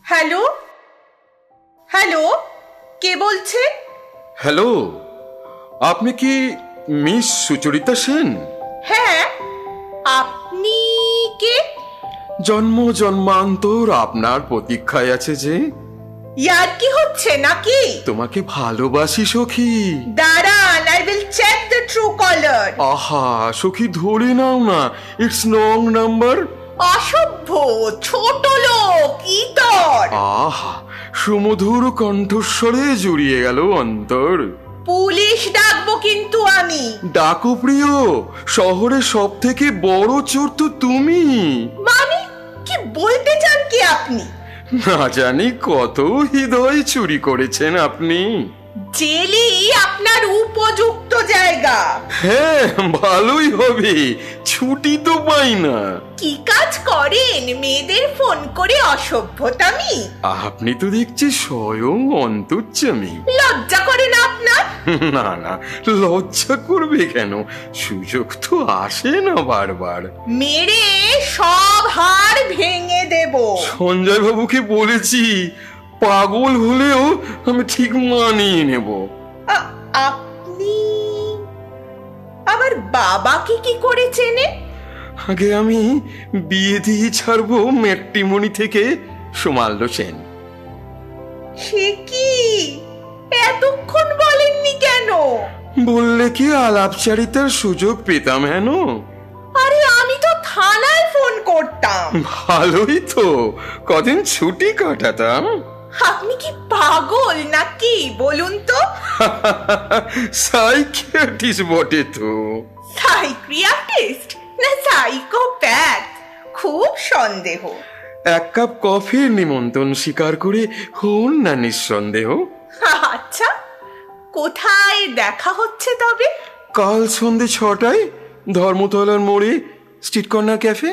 Hello hello, কে বলছেন? Hello, আপনি কি মিস সুচরিতা সেন? হ্যাঁ, আপনি কে? জন্ম জন্মান্তর আপনার প্রতীক্ষায় আছে যে। ইয়ার কি হচ্ছে নাকি? তোমাকে ভালোবাসি সখী। দাঁড়ান, I will check the true colour. আহা সখী, ধরে নাও না, ইটস রং নাম্বার। অসভ্য, ছোট লোক, ইতর। আহা, সুমধুর কণ্ঠস্বরে জুড়িয়ে গেল অন্তর। পুলিশ ডাকবো কিন্তু আমি। ডাকো প্রিয়, শহরে সব থেকে বড় চোর তো তুমি। মানে কি বলতে চান কি আপনি? না জানি কত হৃদয় চুরি করেছেন আপনি। জেলই আপনার উপযুক্ত জায়গা। হ্যাঁ, ভালোই হবে, ছুটি তো পাই না। কি কাজ করেন? মেয়েদের ফোন করে অসভ্যতামি? আপনি তো দেখছি স্বয়ং অন্তর্যামী। লজ্জা করে না আপনার? না না, লজ্জা করবে কেন, সুযোগ তো আসে না বারবার। মেরে সব হাড় ভেঙে দেব। সঞ্জয় বাবুকে বলেছি, পাগল হলেও আমি ঠিক মানিয়ে নেব। আপনি আবার বাবাকে কি করে চেনে? আগে আমি বিয়ে দিয়ে ছাড়বো ম্যাট্রিমনি থেকে সোমাল্য সেন। সে কি, এতক্ষণ বলেননি কেন? বললে কি আলাপচারিতার সুযোগ পেতাম হেন। আরে আমি তো থানায় ফোন করতাম। ভালোই তো, কদিন ছুটি কাটাতাম। আপনি কি পাগল নাকি বলুন তো? সাইকিয়াট্রিস্ট বটে তো। সাইকিয়াট্রিস্ট না সাইকোপ্যাথ? খুব সন্দেহ। এক কাপ কফির নিমন্ত্রণ স্বীকার করে হন না নিঃসন্দেহ। আচ্ছা, কোথায় দেখা হচ্ছে তবে? কাল সন্ধে 6টায় ধর্মতলার মোড়ে, স্ট্রিট কর্নার ক্যাফে।